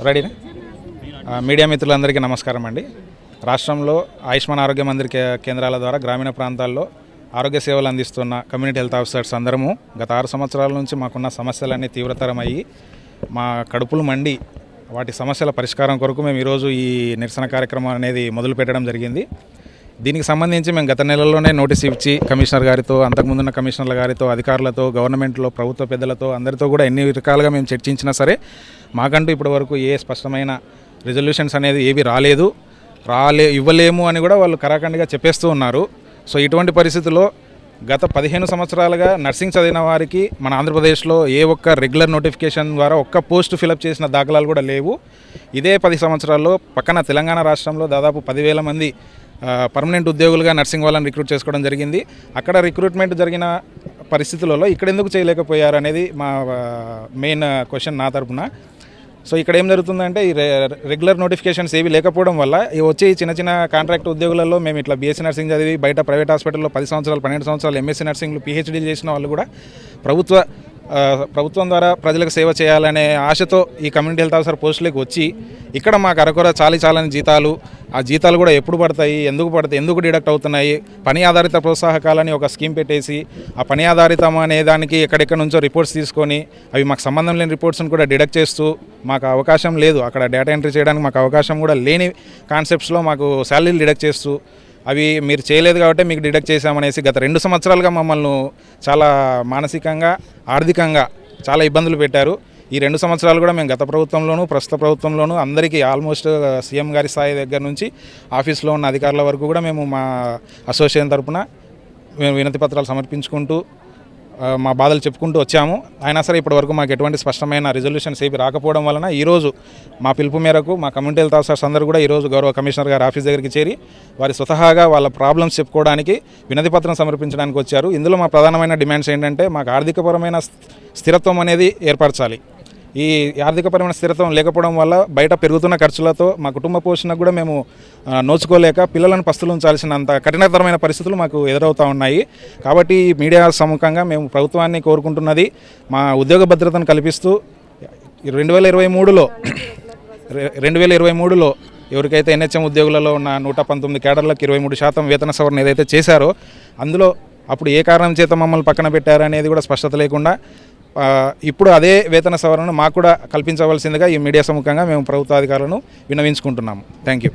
రెడీనా? మీడియా మిత్రులందరికీ నమస్కారం అండి. రాష్ట్రంలో ఆయుష్మాన్ ఆరోగ్య మందిర్ కేంద్రాల ద్వారా గ్రామీణ ప్రాంతాల్లో ఆరోగ్య సేవలు అందిస్తున్న కమ్యూనిటీ హెల్త్ ఆఫీసర్స్ అందరము గత 6 సంవత్సరాల నుంచి మాకున్న సమస్యలన్నీ తీవ్రతరమయ్యి మా కడుపులు మండి వాటి సమస్యల పరిష్కారం కొరకు మేము ఈరోజు ఈ నిరసన కార్యక్రమం అనేది మొదలు పెట్టడం జరిగింది. దీనికి సంబంధించి మేము గత నెలల్లోనే నోటీస్ ఇచ్చి కమిషనర్ గారితో, అంతకుముందున్న కమిషనర్ల గారితో, అధికారులతో, గవర్నమెంట్లో ప్రభుత్వ పెద్దలతో అందరితో కూడా ఎన్ని రకాలుగా మేము చర్చించినా సరే మాకంటూ ఇప్పటి వరకు ఏ స్పష్టమైన రిజల్యూషన్స్ అనేది ఏవి ఇవ్వలేము అని కూడా వాళ్ళు కరాఖండిగా చెప్పేస్తూ ఉన్నారు. సో ఇటువంటి పరిస్థితుల్లో గత 15 సంవత్సరాలుగా నర్సింగ్ చదివిన వారికి మన ఆంధ్రప్రదేశ్లో ఏ ఒక్క రెగ్యులర్ నోటిఫికేషన్ ద్వారా ఒక్క పోస్ట్ ఫిలప్ చేసిన దాఖలాలు కూడా లేవు. ఇదే 10 సంవత్సరాల్లో పక్కన తెలంగాణ రాష్ట్రంలో దాదాపు 10,000 మంది పర్మనెంట్ ఉద్యోగులుగా నర్సింగ్ వాళ్ళని రిక్రూట్ చేసుకోవడం జరిగింది. అక్కడ రిక్రూట్మెంట్ జరిగిన పరిస్థితులలో ఇక్కడ ఎందుకు చేయలేకపోయారు అనేది మా మెయిన్ క్వశ్చన్ నా తరపున. సో ఇక్కడ ఏం జరుగుతుందంటే ఈ రెగ్యులర్ నోటిఫికేషన్స్ ఏవి లేకపోవడం వల్ల వచ్చే చిన్న చిన్న కాంట్రాక్ట్ ఉద్యోగులలో మేము ఇట్లా బీఎస్సీ నర్సింగ్ చదివి బయట ప్రైవేట్ హాస్పిటల్లో 10 సంవత్సరాలు 12 సంవత్సరాలు ఎంఎస్సీ నర్సింగ్లు పిహెచ్డీలు చేసిన వాళ్ళు కూడా ప్రభుత్వం ద్వారా ప్రజలకు సేవ చేయాలనే ఆశతో ఈ కమ్యూనిటీ హెల్త్ ఆఫీసర్ పోస్టులకు వచ్చి ఇక్కడ మాకు అరకొర చాలని జీతాలు, ఆ జీతాలు కూడా ఎప్పుడు పడతాయి, ఎందుకు డిడక్ట్ అవుతున్నాయి, పని ఆధారిత ప్రోత్సాహకాలని ఒక స్కీమ్ పెట్టేసి ఆ పని ఆధారితం అనే దానికి ఎక్కడెక్కడ నుంచో రిపోర్ట్స్ తీసుకొని అవి మాకు సంబంధం లేని రిపోర్ట్స్ని కూడా డిడక్ట్ చేస్తూ మాకు అవకాశం లేదు, అక్కడ డేటా ఎంట్రీ చేయడానికి మాకు అవకాశం కూడా లేని కాన్సెప్ట్స్లో మాకు శాలరీలు డిడక్ట్ చేస్తూ అవి మీరు చేయలేదు కాబట్టి మీకు డిడక్ట్ చేశామనేసి గత 2 సంవత్సరాలుగా మమ్మల్ని చాలా మానసికంగా, ఆర్థికంగా చాలా ఇబ్బందులు పెట్టారు. ఈ 2 సంవత్సరాలు కూడా మేము గత ప్రభుత్వంలోనూ ప్రస్తుత ప్రభుత్వంలోనూ అందరికీ ఆల్మోస్ట్ సీఎం గారి స్థాయి దగ్గర నుంచి ఆఫీస్లో ఉన్న అధికారుల వరకు కూడా మేము మా అసోసియేషన్ తరఫున మేము వినతి పత్రాలు సమర్పించుకుంటూ మా బాధలు చెప్పుకుంటూ వచ్చాము. అయినా సరే ఇప్పటివరకు మాకు ఎటువంటి స్పష్టమైన రిజల్యూషన్స్ ఏవి రాకపోవడం వలన ఈరోజు మా పిలుపు మేరకు మా కమ్యూనిటీ హెల్త్ ఆఫీసర్స్ అందరూ కూడా ఈరోజు గౌరవ కమిషనర్ గారి ఆఫీస్ దగ్గరికి చేరి వారి స్వతహాగా వాళ్ళ ప్రాబ్లమ్స్ చెప్పుకోవడానికి వినతి పత్రం సమర్పించడానికి వచ్చారు. ఇందులో మా ప్రధానమైన డిమాండ్స్ ఏంటంటే మాకు ఆర్థికపరమైన స్థిరత్వం అనేది ఏర్పరచాలి. ఈ ఆర్థికపరమైన స్థిరత్వం లేకపోవడం వల్ల బయట పెరుగుతున్న ఖర్చులతో మా కుటుంబ పోషణకు కూడా మేము నోచుకోలేక పిల్లలను పస్తులు ఉంచాల్సినంత కఠినతరమైన పరిస్థితులు మాకు ఎదురవుతూ ఉన్నాయి. కాబట్టి మీడియా సముఖంగా మేము ప్రభుత్వాన్ని కోరుకుంటున్నది మా ఉద్యోగ భద్రతను కల్పిస్తూ 2023లో ఎవరికైతే ఎన్హెచ్ఎం ఉద్యోగులలో ఉన్న 119 కేడర్లకు 23% వేతన సవరణ ఏదైతే చేశారో అందులో అప్పుడు ఏ కారణం చేత మమ్మల్ని పక్కన పెట్టారనేది కూడా స్పష్టత లేకుండా ఇప్పుడు అదే వేతన సవరణను మాకు కూడా కల్పించవలసిందిగా ఈ మీడియా సముఖంగా మేము ప్రభుత్వాధికారులను విన్నవించుకుంటున్నాము. Thank you.